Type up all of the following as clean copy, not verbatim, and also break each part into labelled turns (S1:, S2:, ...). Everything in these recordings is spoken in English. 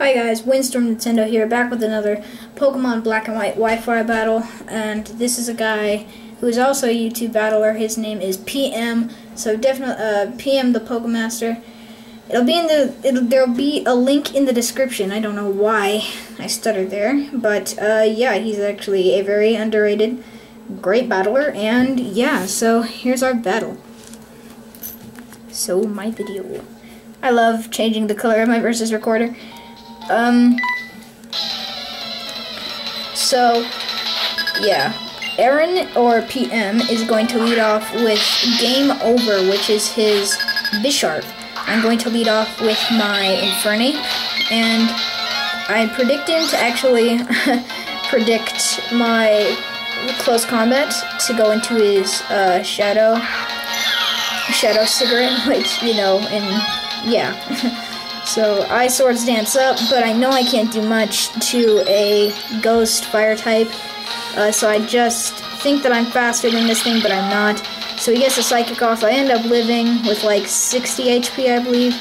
S1: Hi guys, Windstorm Nintendo here, back with another Pokemon Black and White Wi-Fi battle, and this is a guy who is also a YouTube battler. His name is PM, so definitely PM the Pokemaster. There'll be a link in the description. I don't know why I stuttered there, but yeah, he's actually a very underrated, great battler, and yeah, so here's our battle. So my video. I love changing the color of my versus recorder. So, yeah, Aaron, or PM, is going to lead off with Game Over, which is his Bisharp. I'm going to lead off with my Infernape, and I predict him to actually predict my close combat to go into his Shadow Cigarette, which, you know, and yeah. So I Swords Dance up, but I know I can't do much to a Ghost Fire type, so I just think that I'm faster than this thing, but I'm not. So he gets a Psychic off. I end up living with like 60 HP, I believe.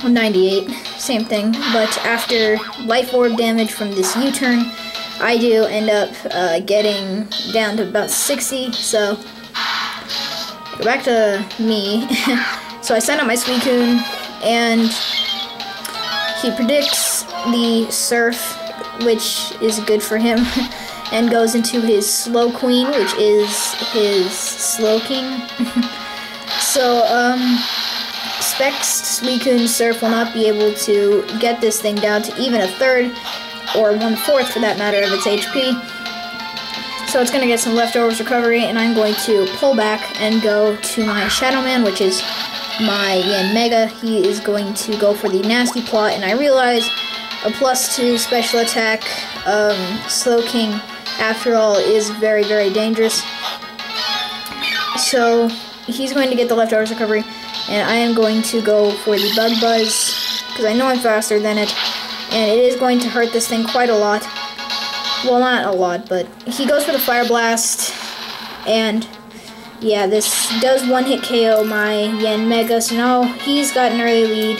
S1: 98, same thing. But after Life Orb damage from this U-turn, I do end up getting down to about 60, so go back to me. So I send out my Suicune, and he predicts the Surf, which is good for him, and goes into his Slowqueen, which is his Slowking. So, Specs Suicune Surf will not be able to get this thing down to even a third, or 1/4 for that matter, of its HP. So it's going to get some leftovers recovery, and I'm going to pull back and go to my Shadow Man, which is my Yanmega. He is going to go for the Nasty Plot, and I realize a +2 special attack Slowking, after all, is very, very dangerous. So he's going to get the leftovers recovery, and I am going to go for the Bug Buzz, because I know I'm faster than it, and it is going to hurt this thing quite a lot. Well, not a lot, but he goes for the Fire Blast, and yeah, this does one-hit KO my Yanmega, so now he's got an early lead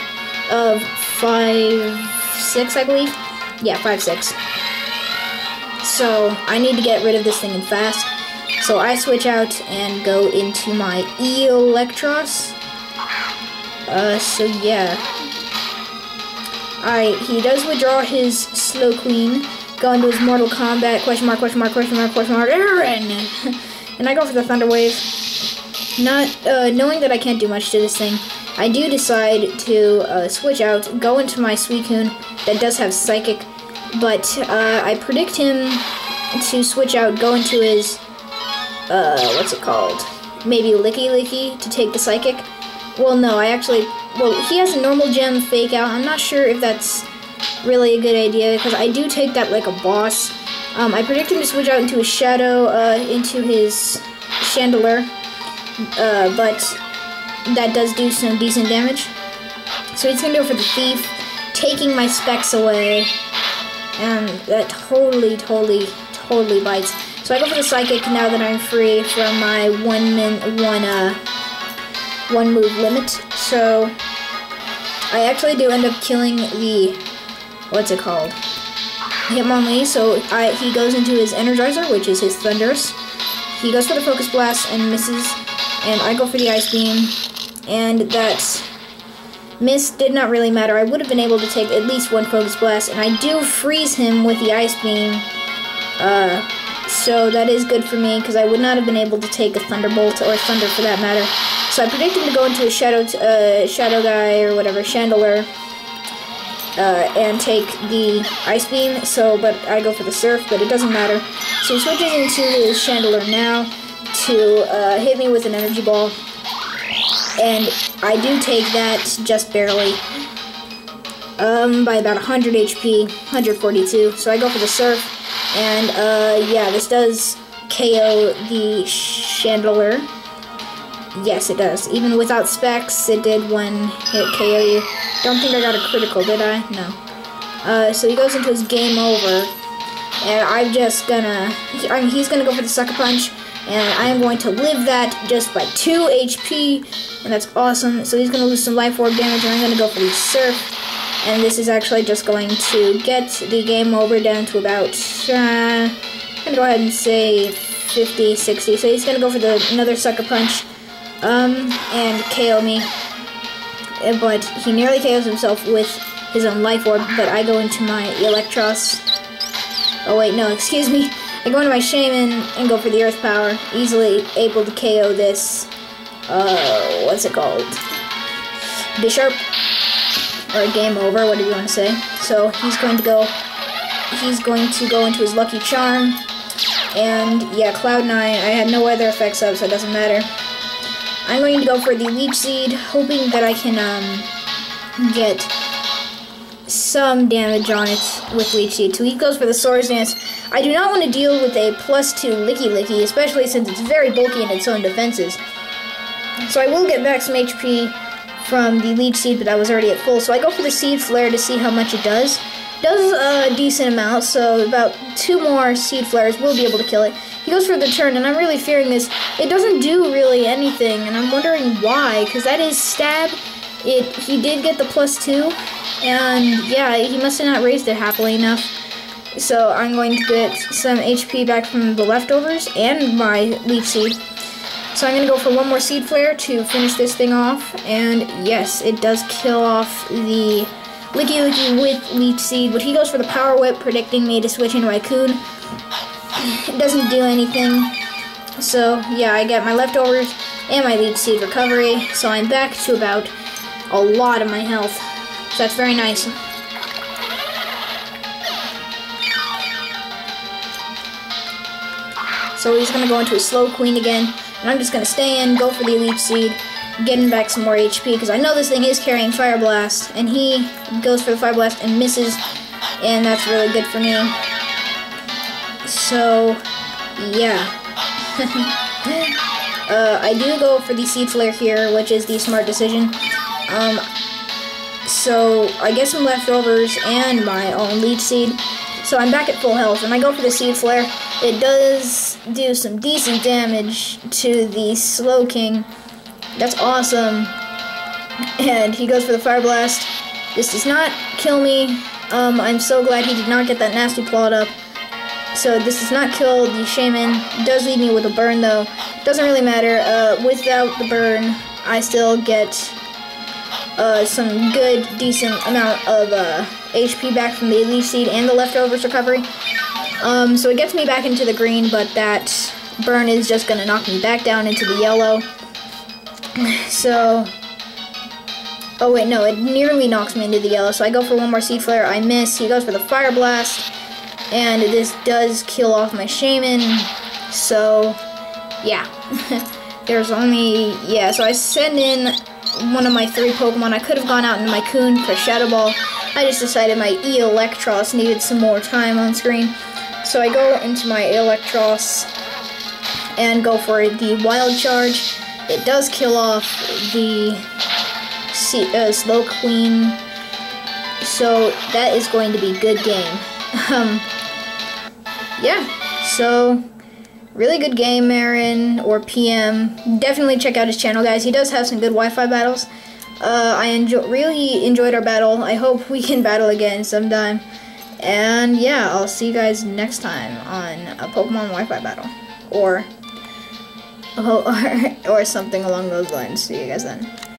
S1: of 5-6, I believe. Yeah, 5-6. So I need to get rid of this thing in fast. So I switch out and go into my Electros. So yeah. He does withdraw his Slowqueen, go into his Mortal Kombat, question mark, Aaron! And I go for the Thunder Wave. Not knowing that I can't do much to this thing, I do decide to switch out, go into my Suicune that does have Psychic, but I predict him to switch out, go into his what's it called? Maybe Licky to take the Psychic. Well, no, he has a normal gem Fake Out. I'm not sure if that's really a good idea, because I do take that like a boss. I predict him to switch out into his Shadow, into his Chandelure, but that does do some decent damage. So he's going to go for the Thief, taking my Specs away, and that totally bites. So I go for the Psychic now that I'm free from my one move limit. So I actually do end up killing the, what's it called? Hitmonlee, so he goes into his Energizer, which is his Thundurus. He goes for the Focus Blast and misses, and I go for the Ice Beam, and that miss did not really matter. I would have been able to take at least one Focus Blast, and I do freeze him with the Ice Beam, so that is good for me, because I would not have been able to take a Thunderbolt, or Thunder for that matter. So I predict him to go into a Shadow Guy, or whatever, Chandelure, and take the Ice Beam, but I go for the Surf, but it doesn't matter. So he switches into his Chandelure now to hit me with an Energy Ball, and I do take that just barely, by about 100 HP, 142, so I go for the Surf, and yeah, this does KO the Chandelure. Yes, it does. Even without Specs, it did one hit KO you. Don't think I got a critical, did I? No. So he goes into his Game Over, and I'm just gonna, he's gonna go for the Sucker Punch, and I am going to live that just by 2 HP, and that's awesome. So he's gonna lose some Life Orb damage, and I'm gonna go for the Surf, And this is actually just going to get the game over down to about, I'm going to go ahead and say 50, 60. So he's going to go for another sucker punch and KO me. But he nearly KOs himself with his own life orb, but I go into my Electros. Oh wait, no, excuse me. I go into my Shaman and go for the Earth Power. Easily able to KO this, what's it called? Bisharp? Or Game Over, whatever you want to say. So he's going to go into his Lucky Charm. And yeah, Cloud9, I had no weather effects up, so it doesn't matter. I'm going to go for the Leech Seed, hoping that I can get some damage on it with Leech Seed. So he goes for the Swords Dance. I do not want to deal with a +2 Licky, especially since it's very bulky in its own defenses. So I will get back some HP from the Leech Seed, but I was already at full. So I go for the Seed Flare to see how much it does. It does a decent amount, so about 2 more Seed Flares will be able to kill it. He goes for the turn, and I'm really fearing this. It doesn't do really anything, and I'm wondering why, because that is Stab. He did get the +2, and yeah, he must have not raised it happily enough. So I'm going to get some HP back from the leftovers and my Leech Seed. So I'm going to go for one more Seed Flare to finish this thing off, and yes, it does kill off the Licky with Leech Seed, but he goes for the Power Whip, predicting me to switch into Raccoon. It doesn't do anything. So yeah, I get my leftovers and my Leech Seed recovery, so I'm back to about a lot of my health. So that's very nice. So he's going to go into a Slow Queen again, and I'm just going to stay in, go for the Leech Seed, getting back some more HP, because I know this thing is carrying Fire Blast, and he goes for the Fire Blast and misses, and that's really good for me. So, yeah. I do go for the Seed Flare here, which is the smart decision. So I get some leftovers and my own Leech Seed. So I'm back at full health, and I go for the Seed Flare. It does do some decent damage to the Slow King. That's awesome. And he goes for the Fire Blast. This does not kill me. I'm so glad he did not get that nasty plot up. So this does not kill the Shaman. It does leave me with a burn though. Doesn't really matter. Without the burn, I still get some good, decent amount of HP back from the Leech Seed and the leftovers recovery. So it gets me back into the green, but that burn is just going to knock me back down into the yellow. So, oh wait, no, it nearly knocks me into the yellow. So I go for one more Seed Flare. I miss. He goes for the Fire Blast. And this does kill off my Shaman, so, yeah. There's only, yeah, so I send in one of my 3 Pokemon. I could have gone out into my Coon for Shadow Ball. I just decided my Electros needed some more time on screen. So I go into my Electros and go for the Wild Charge. It does kill off the Slow Queen, so that is going to be a good game. Yeah, so really good game, Marin or PM. Definitely check out his channel, guys. He does have some good Wi-Fi battles. I really enjoyed our battle. I hope we can battle again sometime. And yeah, I'll see you guys next time on a Pokemon Wi-Fi battle, or something along those lines. See you guys then.